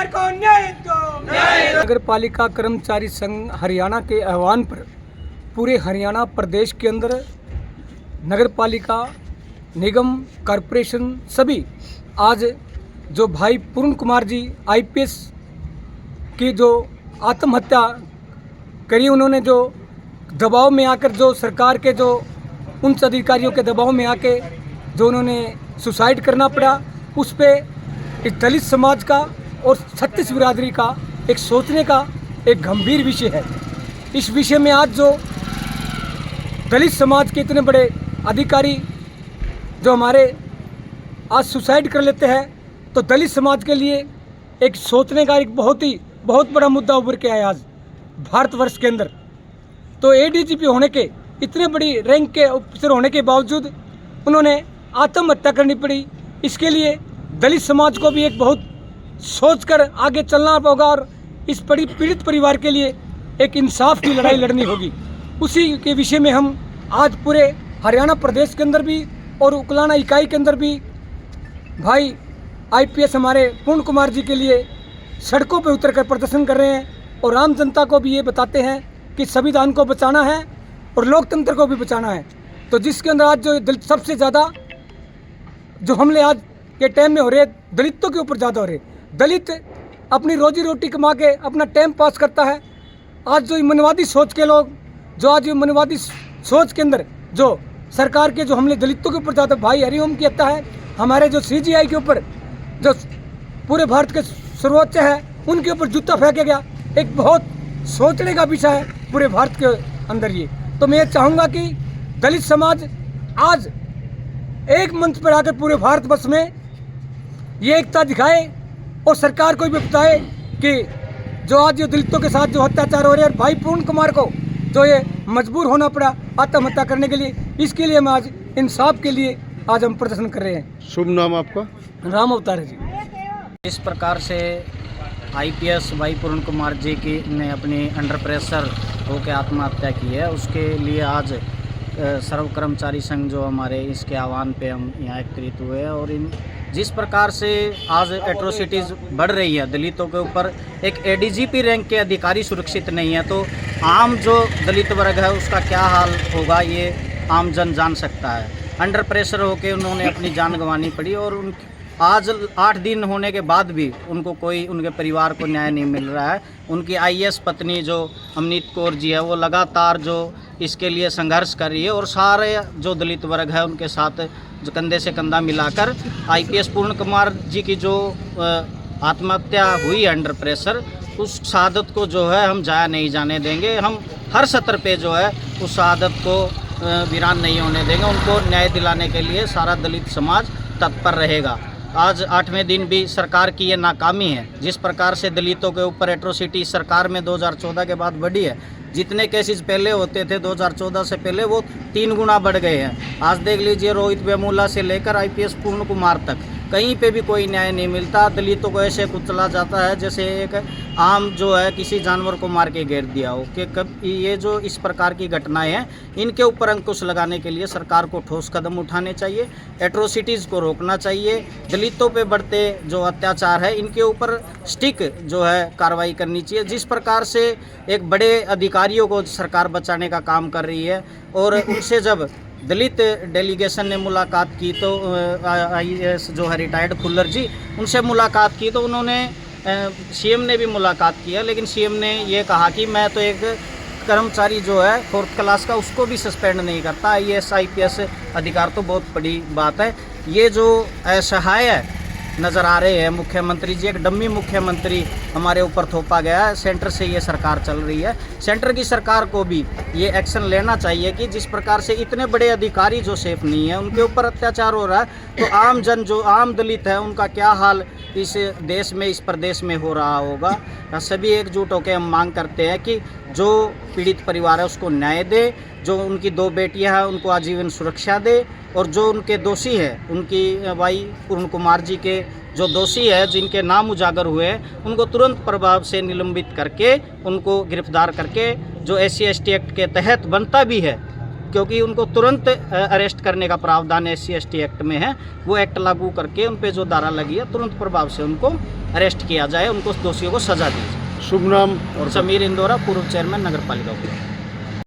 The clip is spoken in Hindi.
कुमार को न्याय दो। नगर पालिका कर्मचारी संघ हरियाणा के आह्वान पर पूरे हरियाणा प्रदेश के अंदर नगर पालिका निगम कॉरपोरेशन सभी आज जो भाई पूर्ण कुमार जी आईपीएस की जो आत्महत्या करी, उन्होंने जो दबाव में आकर जो सरकार के जो उच्च अधिकारियों के दबाव में आके जो उन्होंने सुसाइड करना पड़ा, उस पे इस दलित समाज का और 36 बिरादरी का एक सोचने का एक गंभीर विषय है। इस विषय में आज जो दलित समाज के इतने बड़े अधिकारी जो हमारे आज सुसाइड कर लेते हैं, तो दलित समाज के लिए एक सोचने का एक बहुत बड़ा मुद्दा उभर के आया आज भारतवर्ष के अंदर। तो एडीजीपी होने के इतने बड़ी रैंक के ऑफिसर होने के बावजूद उन्होंने आत्महत्या करनी पड़ी। इसके लिए दलित समाज को भी एक बहुत सोचकर आगे चलना होगा और इस बड़ी पीड़ित परिवार के लिए एक इंसाफ की लड़ाई लड़नी होगी। उसी के विषय में हम आज पूरे हरियाणा प्रदेश के अंदर भी और उकलाना इकाई के अंदर भी भाई आईपीएस हमारे पूर्ण कुमार जी के लिए सड़कों पर उतरकर प्रदर्शन कर रहे हैं और आम जनता को भी ये बताते हैं कि संविधान को बचाना है और लोकतंत्र को भी बचाना है। तो जिसके अंदर आज जो सबसे ज़्यादा जो हमले आज के टाइम में हो रहे दलितों के ऊपर ज़्यादा हो रहे। दलित अपनी रोजी रोटी कमा के अपना टाइम पास करता है। आज जो मनवादी सोच के लोग जो आज ये मनवादी सोच के अंदर जो सरकार के जो हमले दलितों के ऊपर ज़्यादा, भाई हरिओम की हत्या है, हमारे जो सीजीआई के ऊपर जो पूरे भारत के सर्वोच्च है उनके ऊपर जूता फेंका गया, एक बहुत सोचने का विषय है पूरे भारत के अंदर ये। तो मैं चाहूँगा कि दलित समाज आज एक मंच पर आकर पूरे भारतवर्ष में ये एकता दिखाए और सरकार को भी बताए कि जो आज जो दलितों के साथ जो अत्याचार हो रहे हैं और भाई पूर्ण कुमार को जो ये मजबूर होना पड़ा आत्महत्या करने के लिए, इसके लिए हम आज इंसाफ के लिए आज हम प्रदर्शन कर रहे हैं। शुभ नाम आपका? राम अवतार है जी। इस प्रकार से आईपीएस भाई पूर्ण कुमार जी की ने अपनी अंडर प्रेशर होकर आत्महत्या की है, उसके लिए आज सर्व कर्मचारी संघ जो हमारे इसके आह्वान पे हम यहाँ एकत्रित हुए हैं। और इन जिस प्रकार से आज एट्रोसिटीज़ बढ़ रही है दलितों के ऊपर, एक एडीजीपी रैंक के अधिकारी सुरक्षित नहीं है, तो आम जो दलित वर्ग है उसका क्या हाल होगा ये आम जन जान सकता है। अंडर प्रेशर होकर उन्होंने अपनी जान गंवानी पड़ी और आज 8 दिन होने के बाद भी उनको कोई उनके परिवार को न्याय नहीं मिल रहा है। उनकी आईएएस पत्नी जो अमनीत कौर जी है वो लगातार जो इसके लिए संघर्ष कर रही है और सारे जो दलित वर्ग है उनके साथ जो कंधे से कंधा मिलाकर आईपीएस पूर्ण कुमार जी की जो आत्महत्या हुई है अंडर प्रेशर, उस शहादत को जो है हम जाया नहीं जाने देंगे। हम हर सतर पे जो है उस शहादत को वीरान नहीं होने देंगे। उनको न्याय दिलाने के लिए सारा दलित समाज तत्पर रहेगा। आज 8वें दिन भी सरकार की ये नाकामी है। जिस प्रकार से दलितों के ऊपर एट्रोसिटी सरकार में 2014 के बाद बढ़ी है, जितने केसेस पहले होते थे 2014 से पहले वो 3 गुना बढ़ गए हैं। आज देख लीजिए रोहित वेमुला से लेकर आईपीएस पूर्ण कुमार तक कहीं पे भी कोई न्याय नहीं मिलता। दलितों को ऐसे कुचला जाता है जैसे एक आम जो है किसी जानवर को मार के घेर दिया हो। कि कब ये जो इस प्रकार की घटनाएं हैं इनके ऊपर अंकुश लगाने के लिए सरकार को ठोस कदम उठाने चाहिए, एट्रोसिटीज़ को रोकना चाहिए। दलितों पे बढ़ते जो अत्याचार है इनके ऊपर स्टिक जो है कार्रवाई करनी चाहिए। जिस प्रकार से एक बड़े अधिकारियों को सरकार बचाने का काम कर रही है और उनसे जब दलित डेलीगेशन ने मुलाकात की तो आईएएस जो है रिटायर्ड खुल्लर जी, उनसे मुलाकात की तो उन्होंने सीएम ने भी मुलाकात किया, लेकिन सीएम ने ये कहा कि मैं तो एक कर्मचारी जो है 4th क्लास का उसको भी सस्पेंड नहीं करता। आईएएस आईपीएस अधिकार तो बहुत बड़ी बात है। ये जो असहाय नज़र आ रहे हैं मुख्यमंत्री जी, एक डम्मी मुख्यमंत्री हमारे ऊपर थोपा गया है। सेंटर से ये सरकार चल रही है, सेंटर की सरकार को भी ये एक्शन लेना चाहिए कि जिस प्रकार से इतने बड़े अधिकारी जो सेफ नहीं है उनके ऊपर अत्याचार हो रहा है, तो आम जन जो आम दलित है उनका क्या हाल इस देश में इस प्रदेश में हो रहा होगा। सभी एकजुट होकर हम मांग करते हैं कि जो पीड़ित परिवार है उसको न्याय दे, जो उनकी 2 बेटियां हैं उनको आजीवन सुरक्षा दे, और जो उनके दोषी है उनकी भाई पूर्ण कुमार जी के जो दोषी है जिनके नाम उजागर हुए हैं उनको तुरंत प्रभाव से निलंबित करके उनको गिरफ्तार करके जो SC ST एक्ट के तहत बनता भी है क्योंकि उनको तुरंत अरेस्ट करने का प्रावधान SC/ST एक्ट में है। वो एक्ट लागू करके उन पे जो धारा लगी है तुरंत प्रभाव से उनको अरेस्ट किया जाए, उनको दोषियों को सजा दी जाए। शुभ नाम और समीर इंदौरा, पूर्व चेयरमैन नगर पालिका।